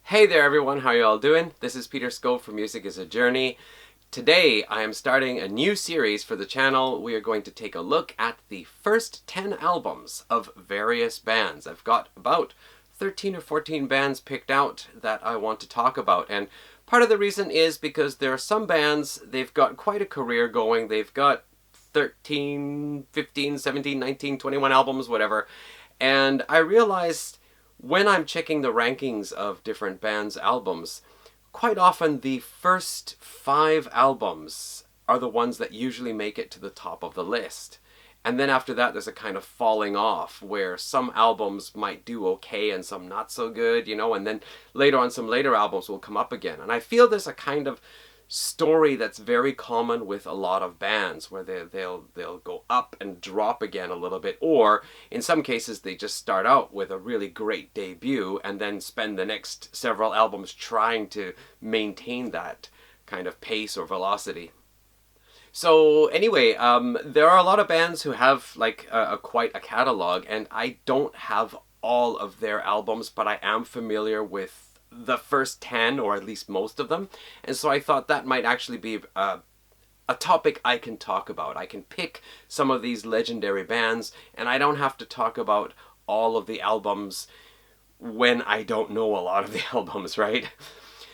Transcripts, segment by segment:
Hey there everyone, how are you all doing? This is Peter Scope from Music is a Journey. Today I am starting a new series for the channel. We are going to take a look at the first 10 albums of various bands. I've got about 13 or 14 bands picked out that I want to talk about, and part of the reason is because there are some bands, they've got quite a career going. They've got 13, 15, 17, 19, 21 albums, whatever, and I realized when I'm checking the rankings of different bands' albums, quite often the first 5 albums are the ones that usually make it to the top of the list. And then after that, there's a kind of falling off where some albums might do okay and some not so good, and then later on some later albums will come up again. And I feel there's a kind of story that's very common with a lot of bands where they'll go up and drop again a little bit, or in some cases they just start out with a really great debut and then spend the next several albums trying to maintain that kind of pace or velocity. So anyway, there are a lot of bands who have like quite a catalog, and I don't have all of their albums, but I am familiar with the first 10, or at least most of them, and so I thought that might actually be a topic I can talk about. I can pick some of these legendary bands, and I don't have to talk about all of the albums when I don't know a lot of the albums, right?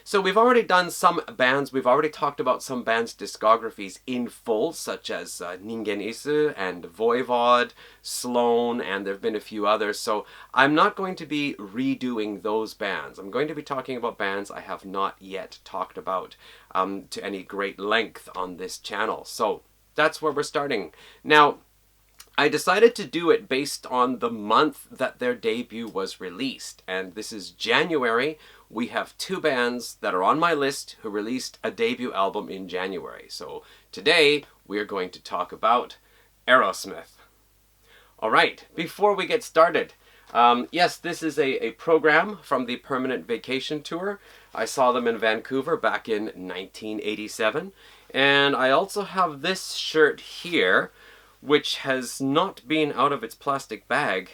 So we've already done some bands, we've already talked about some bands' discographies in full, such as Ningen Isu and Voivod, Sloan, and there have been a few others. So I'm not going to be redoing those bands. I'm going to be talking about bands I have not yet talked about to any great length on this channel. So that's where we're starting. Now, I decided to do it based on the month that their debut was released, and this is January. We have 2 bands that are on my list who released a debut album in January. So today we are going to talk about Aerosmith. Alright, before we get started, yes, this is a program from the Permanent Vacation Tour. I saw them in Vancouver back in 1987, and I also have this shirt here, which has not been out of its plastic bag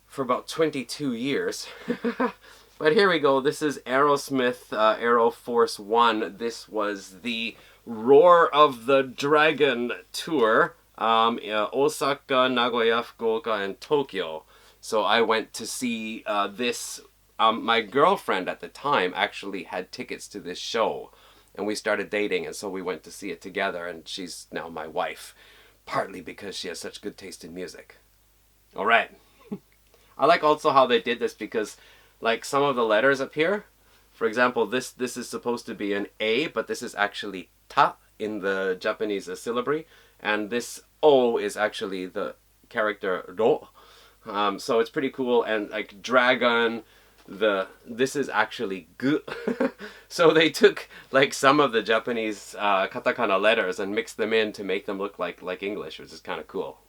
for about 22 years. But here we go. This is Aerosmith Aero Force 1. This was the Roar of the Dragon tour. Osaka, Nagoya, Fukuoka, and Tokyo. So I went to see this. My girlfriend at the time actually had tickets to this show, and we started dating, and so we went to see it together, and she's now my wife, partly because she has such good taste in music. Alright. I like also how they did this, because like some of the letters up here, for example, this is supposed to be an A, but this is actually ta in the Japanese syllabary, and this O is actually the character ro. So it's pretty cool, and like dragon, this is actually gu. So they took like some of the Japanese katakana letters and mixed them in to make them look like English, which is kind of cool.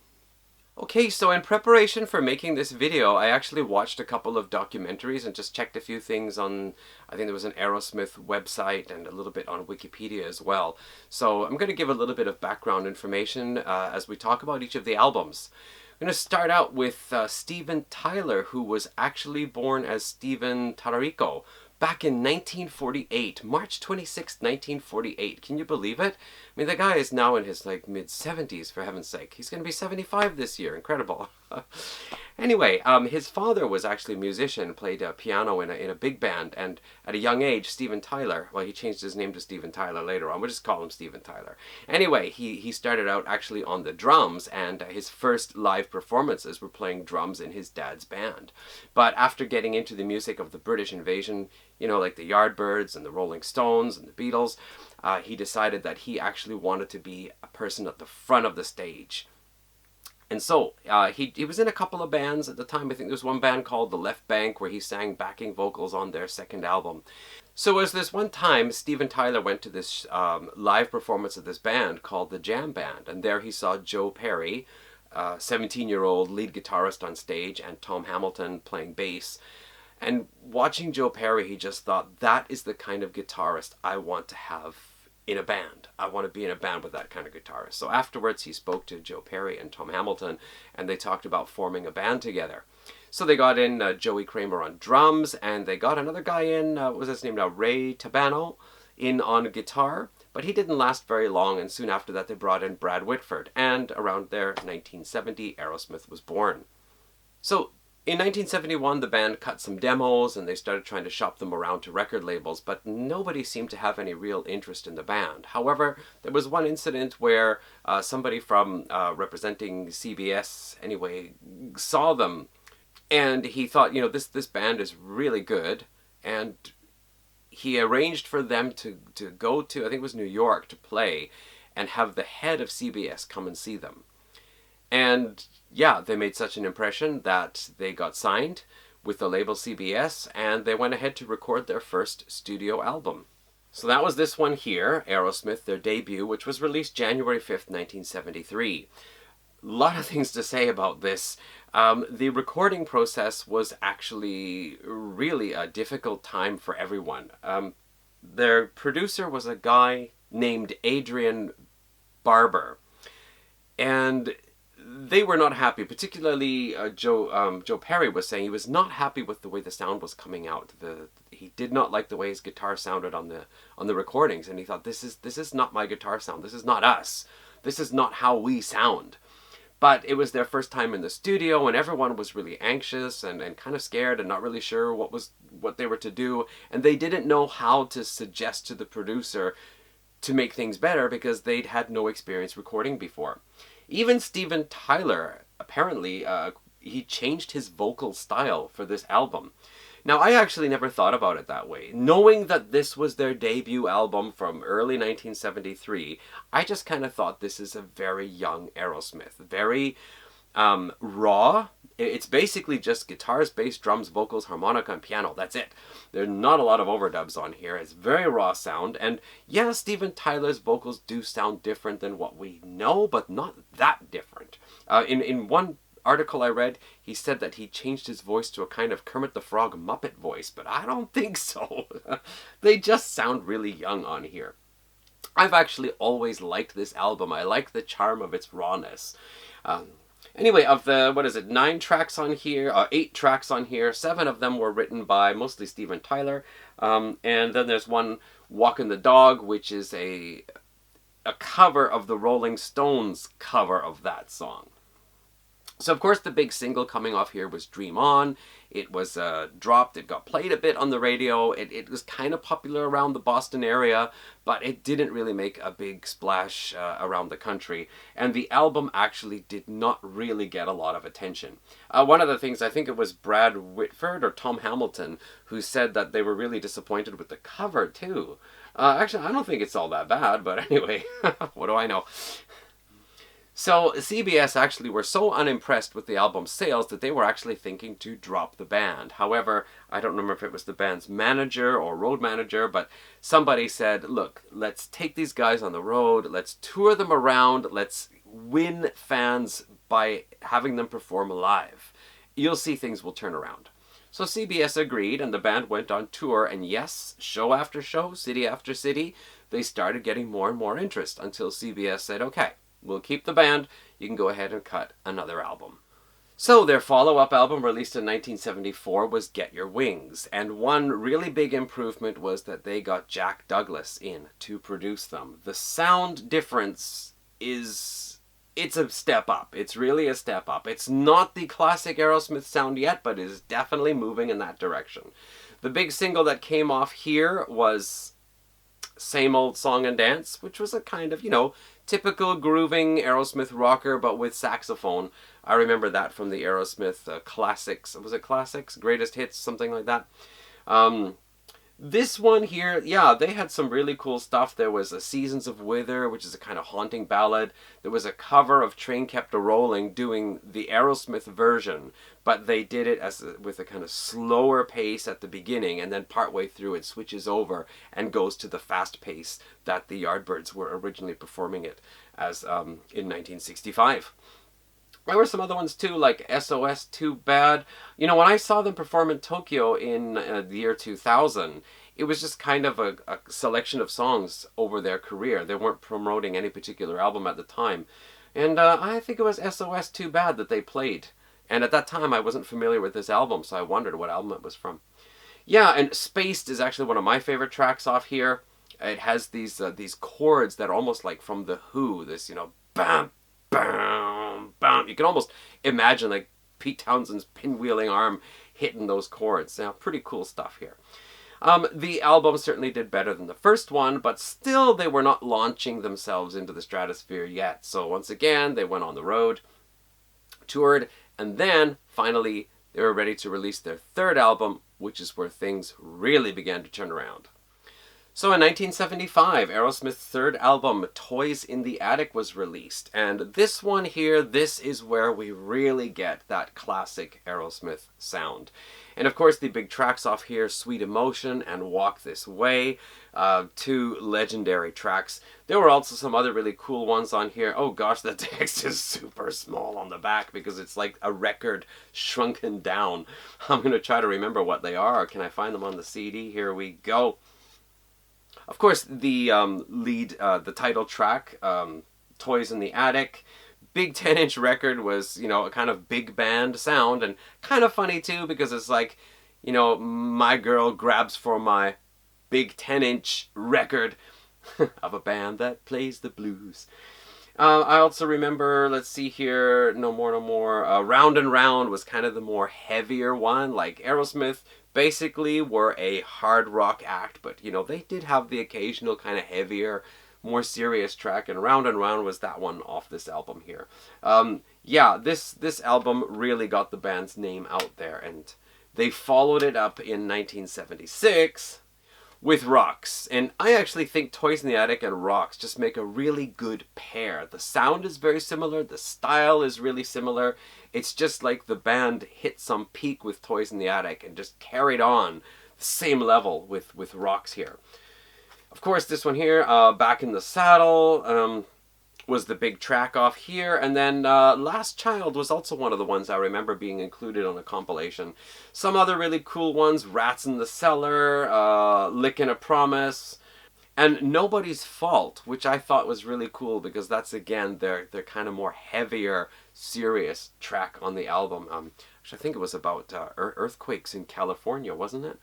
Okay, so in preparation for making this video, I actually watched a couple of documentaries and just checked a few things on, I think there was an Aerosmith website and a little bit on Wikipedia as well. So I'm going to give a little bit of background information as we talk about each of the albums. I'm going to start out with Steven Tyler, who was actually born as Steven Tararico back in 1948, March 26, 1948. Can you believe it? I mean, the guy is now in his like mid-70s, for heaven's sake. He's going to be 75 this year. Incredible. Anyway, his father was actually a musician, played piano in a big band, and at a young age, Steven Tyler, well, he changed his name to Steven Tyler later on. We'll just call him Steven Tyler. Anyway, he started out actually on the drums, and his first live performances were playing drums in his dad's band. But after getting into the music of the British invasion, like the Yardbirds and the Rolling Stones and the Beatles, he decided that he actually wanted to be a person at the front of the stage. And so he was in a couple of bands at the time. I think there was one band called The Left Bank where he sang backing vocals on their second album. So as this one time, Steven Tyler went to this live performance of this band called the Jam Band, and there he saw Joe Perry, 17-year-old lead guitarist on stage, and Tom Hamilton playing bass. And watching Joe Perry, he just thought, that is the kind of guitarist I want to have in a band. I want to be in a band with that kind of guitarist. So afterwards he spoke to Joe Perry and Tom Hamilton, and they talked about forming a band together. So they got in Joey Kramer on drums, and they got another guy in, what was his name now, Ray Tabano, in on guitar. But he didn't last very long, and soon after that they brought in Brad Whitford, and around there, 1970, Aerosmith was born. So in 1971, the band cut some demos and they started trying to shop them around to record labels, but nobody seemed to have any real interest in the band. However, there was one incident where somebody from representing CBS, anyway, saw them, and he thought, this band is really good, and he arranged for them to go to, I think it was New York, to play, and have the head of CBS come and see them. And yeah, they made such an impression that they got signed with the label CBS, and they went ahead to record their first studio album. So that was this one here, Aerosmith, their debut, which was released January 5th, 1973. A lot of things to say about this. The recording process was actually really a difficult time for everyone. Their producer was a guy named Adrian Barber, and they were not happy. Particularly Joe Perry was saying he was not happy with the way the sound was coming out. He did not like the way his guitar sounded on the recordings, and he thought, this is not my guitar sound. This is not us. This is not how we sound. But it was their first time in the studio, and everyone was really anxious and kind of scared and not really sure what they were to do, and they didn't know how to suggest to the producer to make things better because they'd had no experience recording before. Even Steven Tyler, apparently, he changed his vocal style for this album. Now, I actually never thought about it that way. Knowing that this was their debut album from early 1973, I just kind of thought this is a very young Aerosmith. Very raw. It's basically just guitars, bass, drums, vocals, harmonica, and piano. That's it. There's not a lot of overdubs on here. It's very raw sound. And yeah, Steven Tyler's vocals do sound different than what we know, but not that different. In one article I read, he said that he changed his voice to a kind of Kermit the Frog Muppet voice, but I don't think so. They just sound really young on here. I've actually always liked this album. I like the charm of its rawness. Anyway, of the, 9 tracks on here, 8 tracks on here, 7 of them were written by mostly Steven Tyler. And then there's one, Walkin' the Dog, which is a cover of the Rolling Stones cover of that song. So, of course, the big single coming off here was Dream On. It was dropped. It got played a bit on the radio. It was kind of popular around the Boston area, but it didn't really make a big splash around the country. And the album actually did not really get a lot of attention. One of the things, I think it was Brad Whitford or Tom Hamilton, who said that they were really disappointed with the cover, too. Actually, I don't think it's all that bad, but anyway, what do I know? So CBS actually were so unimpressed with the album's sales that they were actually thinking to drop the band. However, I don't remember if it was the band's manager or road manager, but somebody said, look, let's take these guys on the road, let's tour them around, let's win fans by having them perform live. You'll see things will turn around. So CBS agreed, and the band went on tour, and yes, show after show, city after city, they started getting more and more interest until CBS said, okay, we'll keep the band, you can go ahead and cut another album. So their follow-up album, released in 1974, was Get Your Wings, and one really big improvement was that they got Jack Douglas in to produce them. The sound difference it's a step up. It's really a step up. It's not the classic Aerosmith sound yet, but is definitely moving in that direction. The big single that came off here was Same Old Song and Dance, which was a kind of, typical grooving Aerosmith rocker, but with saxophone. I remember that from the Aerosmith classics. Was it classics? Greatest hits? Something like that. This one here, yeah, they had some really cool stuff. There was a Seasons of Wither, which is a kind of haunting ballad. There was a cover of Train Kept A-Rolling doing the Aerosmith version, but they did it with a kind of slower pace at the beginning, and then partway through it switches over and goes to the fast pace that the Yardbirds were originally performing it as in 1965. There were some other ones too, like SOS Too Bad. When I saw them perform in Tokyo in the year 2000, it was just kind of a selection of songs over their career. They weren't promoting any particular album at the time. And I think it was SOS Too Bad that they played And at that time, I wasn't familiar with this album, so I wondered what album it was from. Yeah, and Spaced is actually one of my favorite tracks off here. It has these chords that are almost like from The Who. This, bam, bam, bam. You can almost imagine like Pete Townshend's pinwheeling arm hitting those chords. Now, pretty cool stuff here. The album certainly did better than the first one, but still they were not launching themselves into the stratosphere yet. So once again, they went on the road, toured, and then finally they were ready to release their third album, which is where things really began to turn around. So in 1975, Aerosmith's third album, Toys in the Attic, was released. And this one here, this is where we really get that classic Aerosmith sound. And of course, the big tracks off here, Sweet Emotion and Walk This Way, two legendary tracks. There were also some other really cool ones on here. Oh gosh, the text is super small on the back because it's like a record shrunken down. I'm going to try to remember what they are. Can I find them on the CD? Here we go. Of course, the the title track, Toys in the Attic, big 10-inch record, was, a kind of big band sound, and kind of funny too, because it's like, my girl grabs for my big 10-inch record of a band that plays the blues. I also remember, let's see here, No More, No More, Round and Round was kind of the more heavier one. Like Aerosmith basically were a hard rock act, but they did have the occasional kind of heavier, more serious track, and Round was that one off this album here. Yeah, this album really got the band's name out there, and they followed it up in 1976 with Rocks. And I actually think Toys in the Attic and Rocks just make a really good pair. The sound is very similar, the style is really similar. It's just like the band hit some peak with Toys in the Attic and just carried on the same level with Rocks here. Of course, this one here, Back in the Saddle, was the big track off here. And then Last Child was also one of the ones I remember being included on a compilation. Some other really cool ones, Rats in the Cellar, Lickin' a Promise, and Nobody's Fault, which I thought was really cool because that's, again, their kind of more heavier, serious track on the album. Which I think it was about earthquakes in California, wasn't it?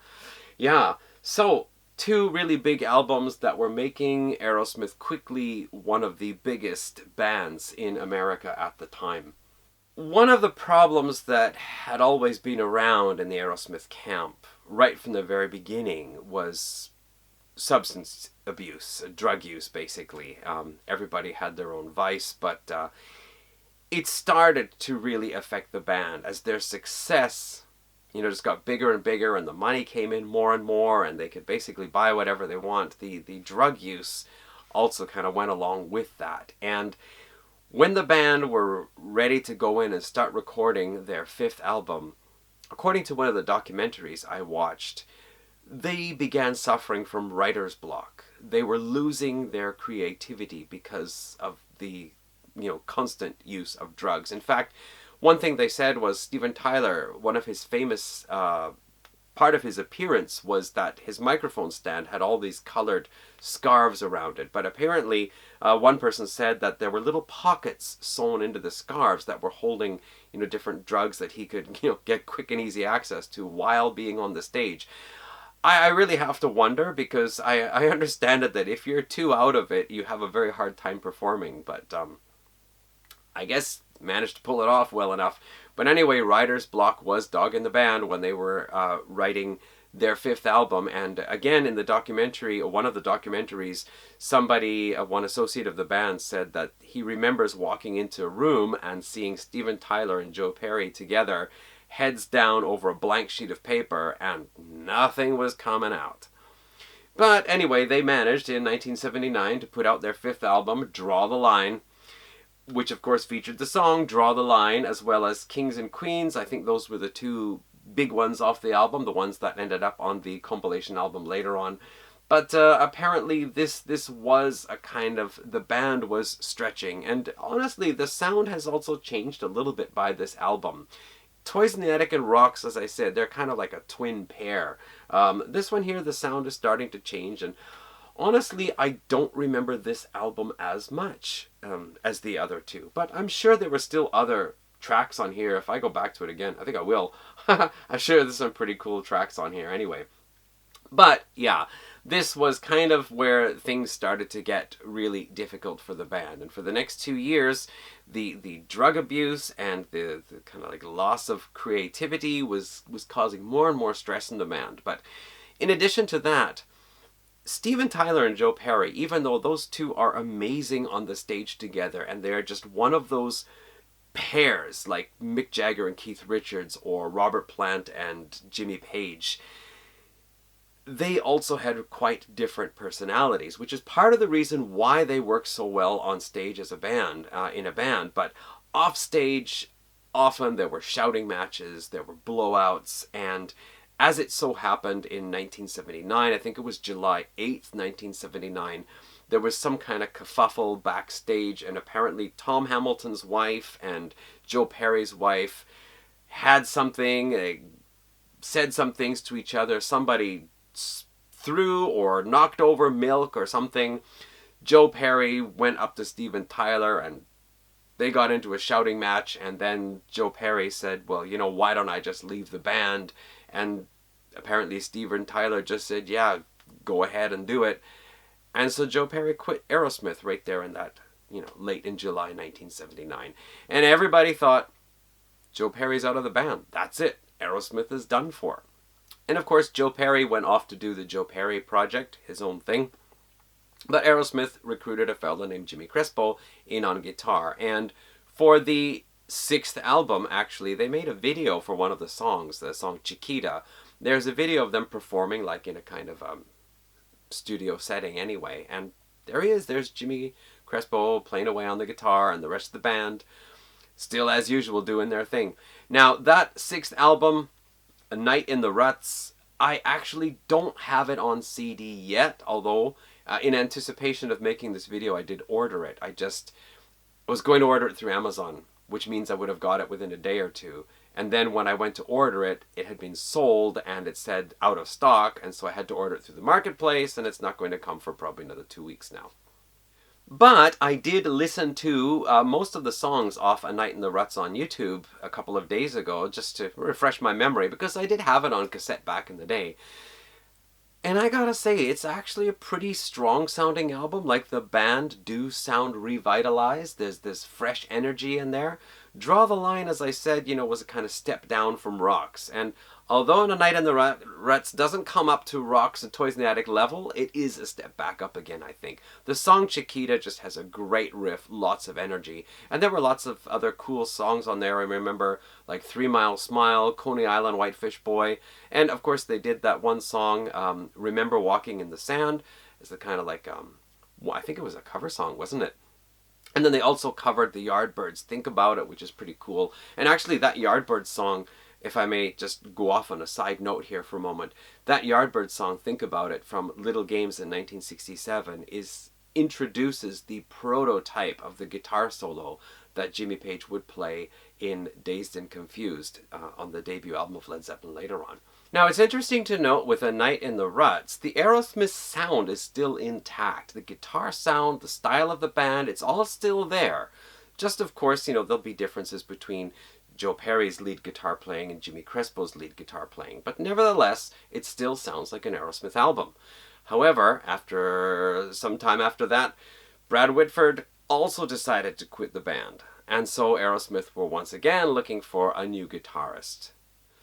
Yeah, so two really big albums that were making Aerosmith quickly one of the biggest bands in America at the time. One of the problems that had always been around in the Aerosmith camp, right from the very beginning, was substance abuse, drug use, basically. Everybody had their own vice, but it started to really affect the band as their success just got bigger and bigger, and the money came in more and more, and they could basically buy whatever they want. The drug use also kind of went along with that. And when the band were ready to go in and start recording their fifth album, according to one of the documentaries I watched, they began suffering from writer's block. They were losing their creativity because of the constant use of drugs. In fact, one thing they said was Steven Tyler, one of his famous part of his appearance was that his microphone stand had all these colored scarves around it. But apparently, one person said that there were little pockets sewn into the scarves that were holding, different drugs that he could, get quick and easy access to while being on the stage. I really have to wonder, because I understand it that if you're too out of it, you have a very hard time performing. But I guess managed to pull it off well enough. But anyway, writer's block was dogging the band when they were writing their fifth album. And again, in the documentary, one of the documentaries, somebody, one associate of the band, said that he remembers walking into a room and seeing Steven Tyler and Joe Perry together, heads down over a blank sheet of paper, and nothing was coming out. But anyway, they managed in 1979 to put out their fifth album, Draw the Line, which of course featured the song Draw the Line, as well as Kings and Queens. I think those were the two big ones off the album, the ones that ended up on the compilation album later on. But apparently this was a kind of, the band was stretching, and honestly the sound has also changed a little bit by this album. Toys in the Attic and Rocks, as I said, they're kind of like a twin pair. This one here, the sound is starting to change, and honestly, I don't remember this album as much as the other two, but I'm sure there were still other tracks on here. If I go back to it again, I think I will. I'm sure there's some pretty cool tracks on here anyway. But yeah, this was kind of where things started to get really difficult for the band. And for the next 2 years, the drug abuse and the kind of like loss of creativity was causing more and more stress in the band. But in addition to that, Steven Tyler and Joe Perry, even though those two are amazing on the stage together, and they're just one of those pairs like Mick Jagger and Keith Richards or Robert Plant and Jimmy Page, they also had quite different personalities, which is part of the reason why they work so well on stage as a band, in a band. But off stage, often there were shouting matches, there were blowouts, and as it so happened in 1979, I think it was July 8th, 1979, there was some kind of kerfuffle backstage, and apparently Tom Hamilton's wife and Joe Perry's wife had something, they said some things to each other, somebody threw or knocked over milk or something. Joe Perry went up to Steven Tyler and they got into a shouting match, and then Joe Perry said, well, you know, why don't I just leave the band? And apparently Steven Tyler just said, yeah, go ahead and do it. And so Joe Perry quit Aerosmith right there in that, you know, late in July 1979. And everybody thought, Joe Perry's out of the band. That's it. Aerosmith is done for. And of course, Joe Perry went off to do the Joe Perry Project, his own thing. But Aerosmith recruited a fellow named Jimmy Crespo in on guitar. And for the 6th album, actually, they made a video for one of the songs, the song Chiquita. There's a video of them performing like in a kind of studio setting anyway. And there he is. There's Jimmy Crespo playing away on the guitar and the rest of the band, still as usual, doing their thing. Now, that 6th album, A Night in the Ruts, I actually don't have it on CD yet, although in anticipation of making this video I did order it. I just was going to order it through Amazon, which means I would have got it within a day or two. And then when I went to order it, it had been sold and it said out of stock, and so I had to order it through the marketplace, and it's not going to come for probably another 2 weeks now. But I did listen to most of the songs off A Night in the Ruts on YouTube a couple of days ago, just to refresh my memory, because I did have it on cassette back in the day. And I gotta say, it's actually a pretty strong sounding album. Like, the band do sound revitalized. There's this fresh energy in there. Draw the Line, as I said, you know, was a kind of step down from Rocks. And although A Night in the Ruts doesn't come up to Rocks and Toys in the Attic level, it is a step back up again, I think. The song Chiquita just has a great riff, lots of energy. And there were lots of other cool songs on there. I remember, like 3 Mile Smile, Coney Island, Whitefish Boy. And, of course, they did that one song, Remember Walking in the Sand. It's a kind of like, I think it was a cover song, wasn't it? And then they also covered the Yardbirds' Think About It, which is pretty cool. And actually, that Yardbirds song, if I may just go off on a side note here for a moment, that Yardbirds song, Think About It, from Little Games in 1967, introduces the prototype of the guitar solo that Jimmy Page would play in Dazed and Confused on the debut album of Led Zeppelin later on. Now, it's interesting to note with A Night in the Ruts, the Aerosmith sound is still intact. The guitar sound, the style of the band, it's all still there. Just, of course, you know, there'll be differences between Joe Perry's lead guitar playing and Jimmy Crespo's lead guitar playing. But nevertheless, it still sounds like an Aerosmith album. However, after some time after that, Brad Whitford also decided to quit the band. And so Aerosmith were once again looking for a new guitarist.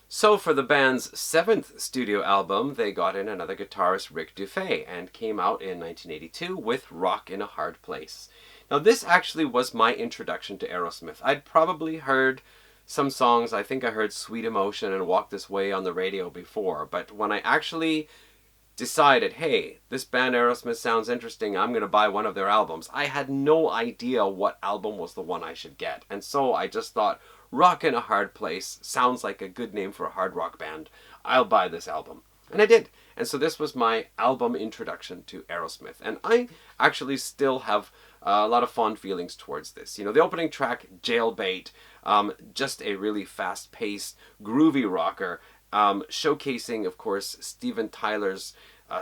So for the band's 7th studio album, they got in another guitarist, Rick Dufay, and came out in 1982 with Rock in a Hard Place. Now, this actually was my introduction to Aerosmith. I'd probably heard some songs. I think I heard Sweet Emotion and Walk This Way on the radio before, but when I actually decided, hey, this band Aerosmith sounds interesting, I'm going to buy one of their albums, I had no idea what album was the one I should get. And so I just thought, Rock in a Hard Place sounds like a good name for a hard rock band. I'll buy this album. And I did. And so this was my album introduction to Aerosmith. And I actually still have a lot of fond feelings towards this. You know, the opening track, Jailbait, just a really fast-paced, groovy rocker, showcasing, of course, Steven Tyler's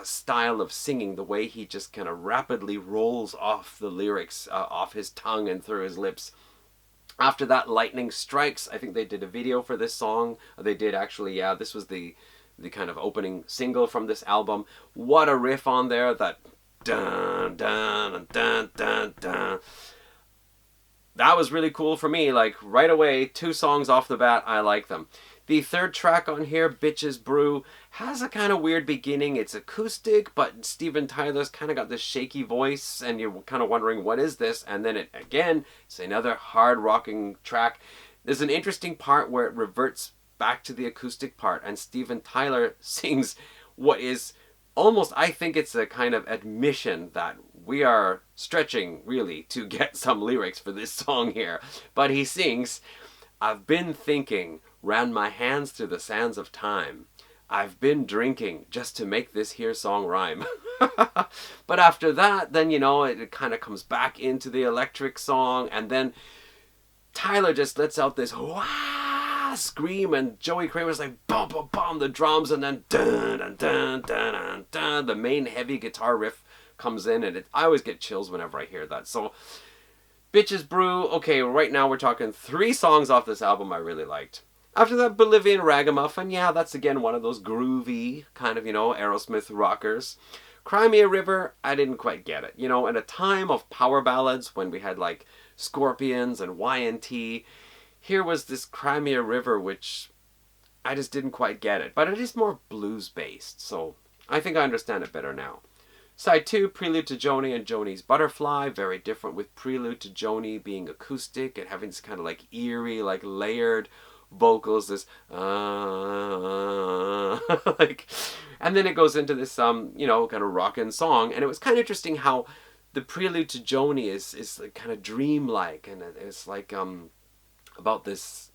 style of singing, the way he just kind of rapidly rolls off the lyrics off his tongue and through his lips. After that, Lightning Strikes. I think they did a video for this song. They did actually, yeah. This was the kind of opening single from this album. What a riff on there! That dun dun dun dun dun. That was really cool for me. Like right away, 2 songs off the bat, I like them. The third track on here, Bitches Brew, has a kind of weird beginning. It's acoustic, but Steven Tyler's kind of got this shaky voice, and you're kind of wondering, what is this? And then it's another hard rocking track. There's an interesting part where it reverts back to the acoustic part, and Steven Tyler sings what is almost, I think it's a kind of admission that we are stretching really to get some lyrics for this song here. But he sings, I've been thinking, ran my hands through the sands of time. I've been drinking just to make this here song rhyme. But after that, then, it kind of comes back into the electric song, and then Tyler just lets out this wah scream, and Joey Kramer's like bum bum bum the drums, and then dun dun dun dun dun dun, the main heavy guitar riff comes in, and I always get chills whenever I hear that. So Bitches Brew, okay, right now we're talking 3 songs off this album I really liked. After that, Bolivian Ragamuffin, yeah, that's again one of those groovy kind of, Aerosmith rockers. Cry Me a River, I didn't quite get it. In a time of power ballads when we had like Scorpions and Y&T, here was this Cry Me a River, which I just didn't quite get it. But it is more blues based, so I think I understand it better now. Side 2, Prelude to Joni and Joni's Butterfly, very different with Prelude to Joni being acoustic and having this kind of like eerie, like layered vocals, this like, and then it goes into this kind of rockin' song, and it was kind of interesting how the Prelude to Joni is like kind of dreamlike, and it's like about this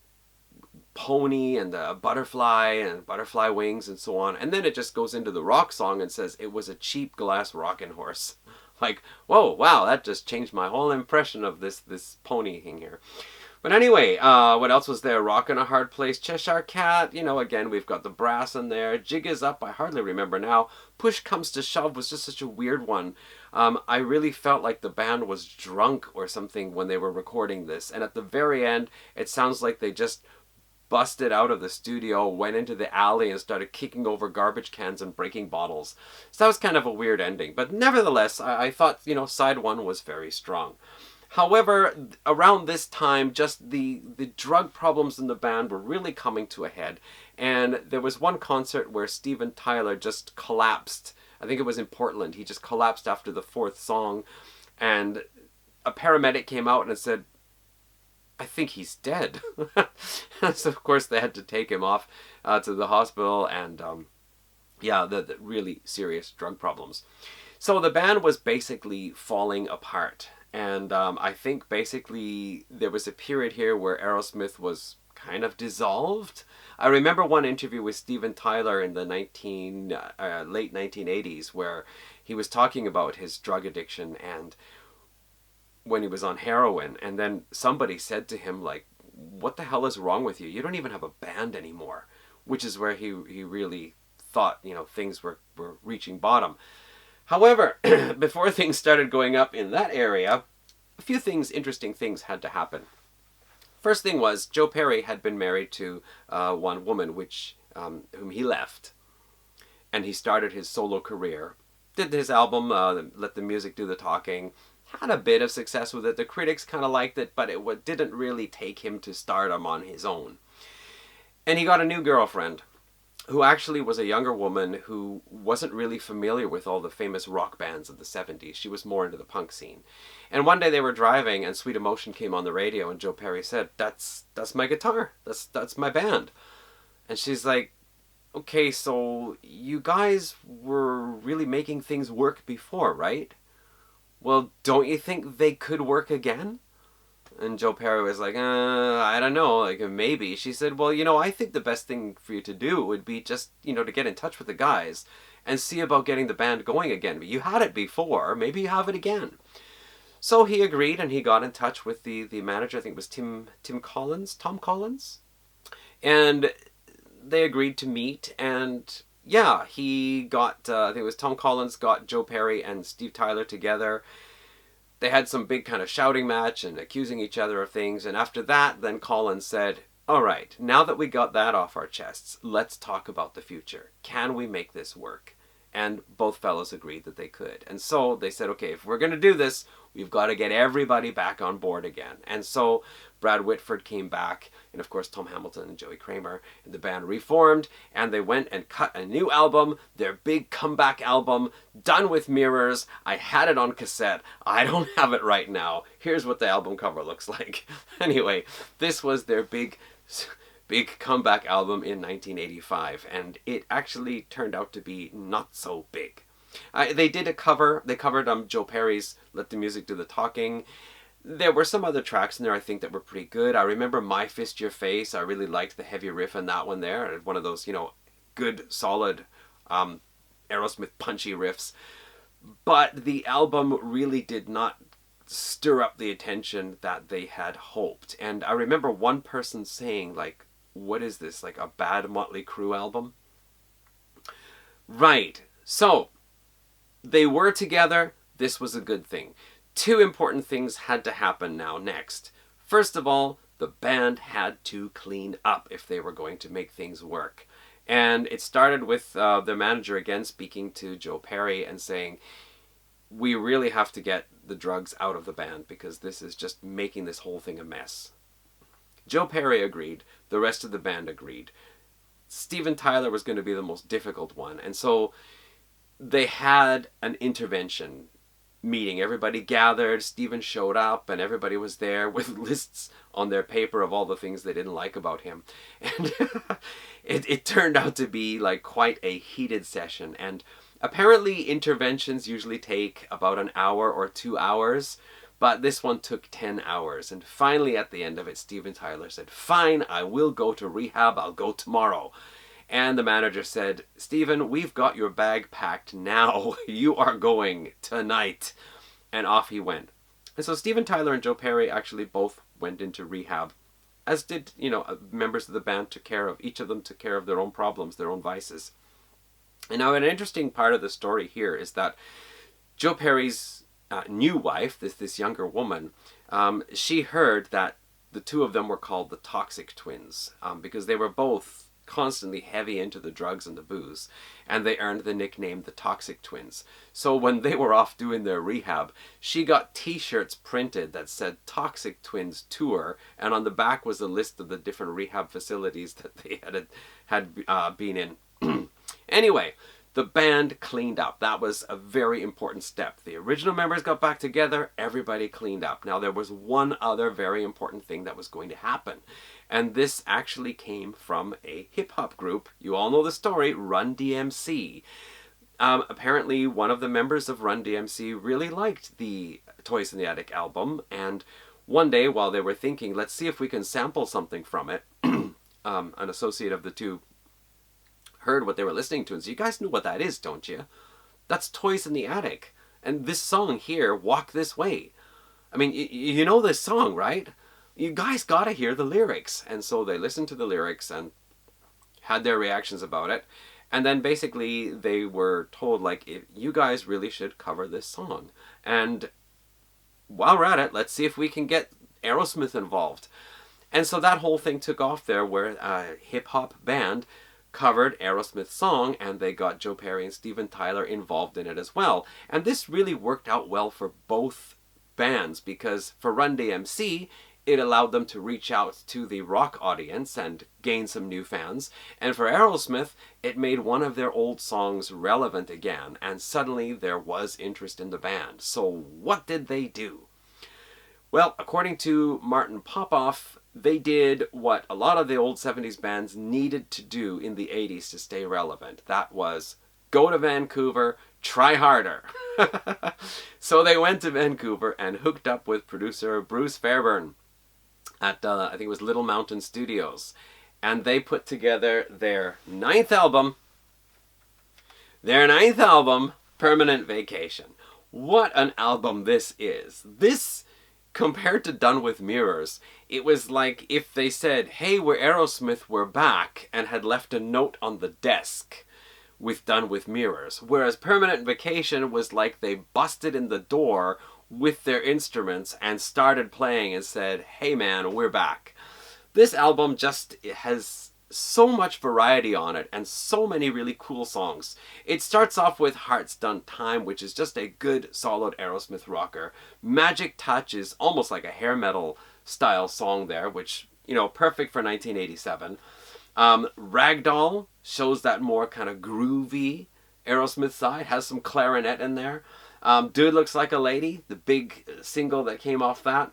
pony and a butterfly and butterfly wings and so on, and then it just goes into the rock song and says it was a cheap glass rockin' horse. Like, whoa, wow, that just changed my whole impression of this pony thing here. But anyway, what else was there? Rockin' a Hard Place, Cheshire Cat, again, we've got the brass in there. Jig Is Up, I hardly remember now. Push Comes to Shove was just such a weird one. I really felt like the band was drunk or something when they were recording this. And at the very end, it sounds like they just busted out of the studio, went into the alley, and started kicking over garbage cans and breaking bottles. So that was kind of a weird ending. But nevertheless, I thought, side 1 was very strong. However, around this time, just the drug problems in the band were really coming to a head. And there was one concert where Steven Tyler just collapsed. I think it was in Portland. He just collapsed after the 4th song. And a paramedic came out and said, I think he's dead. So, of course, they had to take him off to the hospital. And, the really serious drug problems. So the band was basically falling apart. And I think basically there was a period here where Aerosmith was kind of dissolved. I remember one interview with Steven Tyler in the late 1980s where he was talking about his drug addiction and when he was on heroin. And then somebody said to him, like, what the hell is wrong with you? You don't even have a band anymore. Which is where he really thought, things were reaching bottom. However, before things started going up in that area, a few interesting things had to happen. First thing was, Joe Perry had been married to one woman, whom he left, and he started his solo career. Did his album, Let the Music Do the Talking, had a bit of success with it. The critics kind of liked it, but it didn't really take him to stardom on his own. And he got a new girlfriend, who actually was a younger woman who wasn't really familiar with all the famous rock bands of the 70s. She was more into the punk scene. And one day they were driving and Sweet Emotion came on the radio and Joe Perry said, that's my guitar. That's my band. And she's like, okay, so you guys were really making things work before, right? Well, don't you think they could work again? And Joe Perry was like, I don't know, like maybe. She said, well, I think the best thing for you to do would be just, to get in touch with the guys and see about getting the band going again. But you had it before, maybe you have it again. So he agreed and he got in touch with the manager, I think it was Tom Collins. And they agreed to meet and he got, I think it was Tom Collins got Joe Perry and Steve Tyler together. they had some big kind of shouting match and accusing each other of things. And after that, then Colin said, all right, now that we got that off our chests, let's talk about the future. Can we make this work? And both fellows agreed that they could. And so they said, okay, if we're going to do this, we've got to get everybody back on board again. And so Brad Whitford came back, and of course Tom Hamilton and Joey Kramer, and the band reformed, and they went and cut a new album, their big comeback album, Done with Mirrors. I had it on cassette. I don't have it right now. Here's what the album cover looks like. Anyway, this was their big comeback album in 1985, and it actually turned out to be not so big. They did a cover. They covered Joe Perry's Let the Music Do the Talking. There were some other tracks in there I think that were pretty good. I remember My Fist Your Face. I really liked the heavy riff in that one there. One of those, good, solid Aerosmith punchy riffs. But the album really did not stir up the attention that they had hoped. And I remember one person saying, like, what is this, like a bad Motley Crue album? Right. So, they were together. This was a good thing. Two important things had to happen now next. First of all, the band had to clean up if they were going to make things work. And it started with their manager again speaking to Joe Perry and saying, we really have to get the drugs out of the band because this is just making this whole thing a mess. Joe Perry agreed. The rest of the band agreed. Steven Tyler was going to be the most difficult one. And so they had an intervention meeting. Everybody gathered. Steven showed up and everybody was there with lists on their paper of all the things they didn't like about him. And it turned out to be like quite a heated session. And apparently interventions usually take about an hour or 2 hours, but this one took 10 hours. And finally at the end of it, Steven Tyler said, fine, I will go to rehab. I'll go tomorrow. And the manager said, Steven, we've got your bag packed now. You are going tonight. And off he went. And so Steven Tyler and Joe Perry actually both went into rehab, as did, members of the band took care of, each of them took care of their own problems, their own vices. And now an interesting part of the story here is that Joe Perry's new wife, this younger woman, she heard that the two of them were called the Toxic Twins because they were both constantly heavy into the drugs and the booze, and they earned the nickname the Toxic Twins. So when they were off doing their rehab, she got t-shirts printed that said Toxic Twins Tour, and on the back was a list of the different rehab facilities that they had been in. Anyway, the band cleaned up. That was a very important step. The original members got back together, everybody cleaned up. Now there was one other very important thing that was going to happen. And this actually came from a hip-hop group. You all know the story, Run DMC. Apparently one of the members of Run DMC really liked the Toys in the Attic album. And one day while they were thinking, let's see if we can sample something from it, an associate of the two heard what they were listening to and said, you guys know what that is, don't you? That's Toys in the Attic. And this song here, Walk This Way. I mean, you know this song, right? You guys gotta hear the lyrics. And so they listened to the lyrics and had their reactions about it. And then basically they were told, like, you guys really should cover this song. And while we're at it, let's see if we can get Aerosmith involved. And so that whole thing took off there where a hip-hop band covered Aerosmith's song, and they got Joe Perry and Steven Tyler involved in it as well. And this really worked out well for both bands because for Run DMC, it allowed them to reach out to the rock audience and gain some new fans. And for Aerosmith, it made one of their old songs relevant again, and suddenly there was interest in the band. So what did they do? Well, according to Martin Popoff, they did what a lot of the old 70s bands needed to do in the 80s to stay relevant. That was go to Vancouver, try harder. So they went to Vancouver and hooked up with producer Bruce Fairbairn at, I think it was Little Mountain Studios. And they put together their ninth album, Permanent Vacation. What an album this is. This, compared to Done with Mirrors, it was like if they said, hey, we're Aerosmith, we're back, and had left a note on the desk with Done with Mirrors. Whereas Permanent Vacation was like they busted in the door with their instruments and started playing and said, hey man, we're back. This album just has so much variety on it and so many really cool songs. It starts off with Heart's Done Time, which is just a good, solid Aerosmith rocker. Magic Touch is almost like a hair metal style song there, which, you know, perfect for 1987. Ragdoll shows that more kind of groovy Aerosmith side, has some clarinet in there. Dude Looks Like a Lady, the big single that came off that.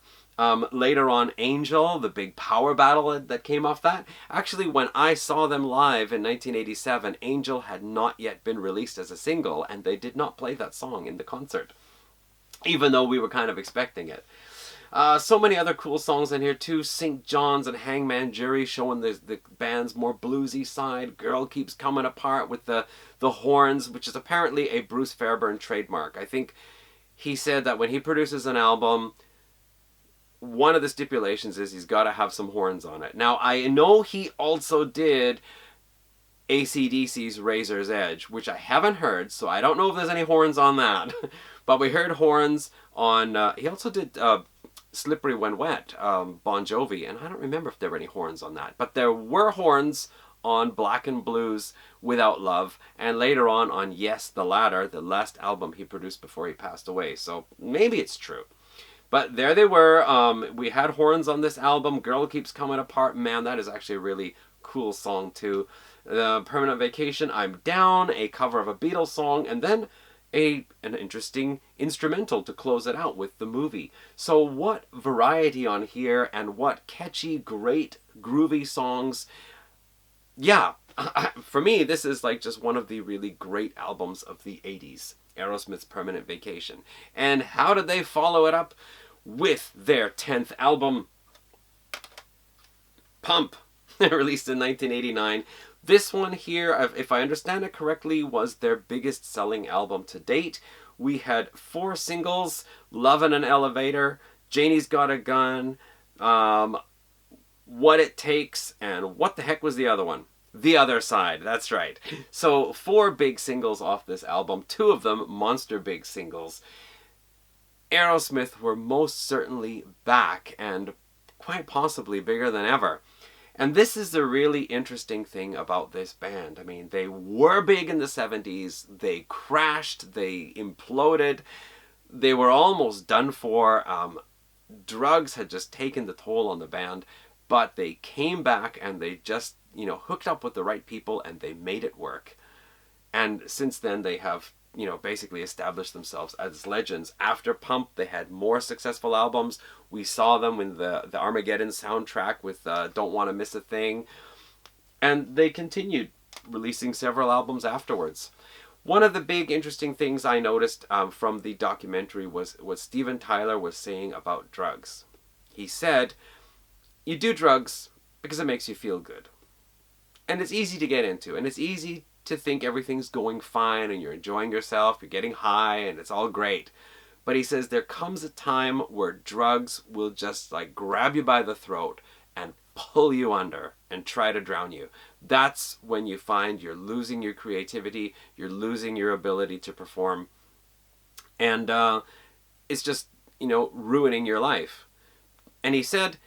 Later on, Angel, the big power ballad that came off that. Actually, when I saw them live in 1987, Angel had not yet been released as a single, and they did not play that song in the concert, even though we were kind of expecting it. So many other cool songs in here too. St. John's and Hangman Jury showing the band's more bluesy side. Girl Keeps Coming Apart with the horns, which is apparently a Bruce Fairbairn trademark. I think he said that when he produces an album, one of the stipulations is he's got to have some horns on it. Now, I know he also did AC/DC's Razor's Edge, which I haven't heard, so I don't know if there's any horns on that. But we heard horns on... he also did Slippery When Wet, Bon Jovi, and I don't remember if there were any horns on that. But there were horns on Black and Blues Without Love, and later on Yes, the Ladder, the last album he produced before he passed away. So maybe it's true. But there they were. We had horns on this album. Girl Keeps Coming Apart. Man, that is actually a really cool song too. Permanent Vacation, I'm Down, a cover of a Beatles song, and then an interesting instrumental to close it out with The Movie. So what variety on here, and what catchy, great, groovy songs. Yeah, for me, this is like just one of the really great albums of the 80s. Aerosmith's Permanent Vacation. And how did they follow it up? With their 10th album, Pump, released in 1989. This one here, if I understand it correctly, was their biggest selling album to date. We had 4 singles: Love in an Elevator, Janie's Got a Gun, What It Takes, and what the heck was the other one? The Other Side, that's right. So 4 big singles off this album, 2 of them monster big singles. Aerosmith were most certainly back, and quite possibly bigger than ever. And this is the really interesting thing about this band. I mean, they were big in the 70s, they crashed, they imploded, they were almost done for. Drugs had just taken the toll on the band, but they came back and they just, you know, hooked up with the right people and they made it work. And since then they have, you know, basically established themselves as legends. After Pump, they had more successful albums. We saw them in the Armageddon soundtrack with Don't Want to Miss a Thing. And they continued releasing several albums afterwards. One of the big interesting things I noticed from the documentary was what Steven Tyler was saying about drugs. He said, you do drugs because it makes you feel good. And it's easy to get into, and it's easy to think everything's going fine and you're enjoying yourself, you're getting high and it's all great. But he says there comes a time where drugs will just like grab you by the throat and pull you under and try to drown you. That's when you find you're losing your creativity, you're losing your ability to perform, and it's just, you know, ruining your life. And he said,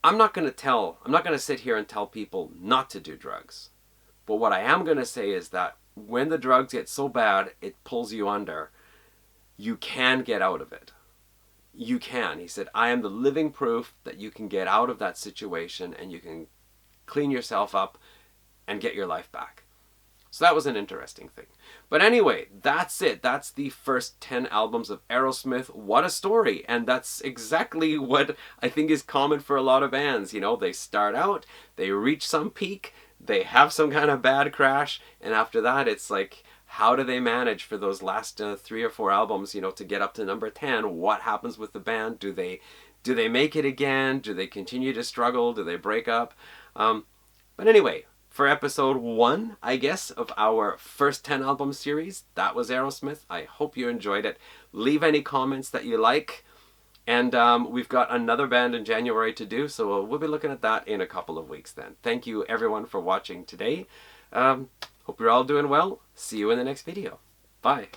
I'm not going to sit here and tell people not to do drugs. But what I am going to say is that when the drugs get so bad, it pulls you under, you can get out of it. You can. He said, I am the living proof that you can get out of that situation and you can clean yourself up and get your life back. So that was an interesting thing. But anyway, that's it. That's the first 10 albums of Aerosmith. What a story. And that's exactly what I think is common for a lot of bands. You know, they start out, they reach some peak, they have some kind of bad crash, and after that it's like, how do they manage for those last 3 or 4 albums, you know, to get up to number 10? What happens with the band? Do they make it again? Do they continue to struggle? Do they break up? But anyway, for episode 1, I guess, of our first 10 album series, that was Aerosmith. I hope you enjoyed it. Leave any comments that you like. And we've got another band in January to do, so we'll be looking at that in a couple of weeks then. Thank you everyone for watching today. Hope you're all doing well. See you in the next video. Bye.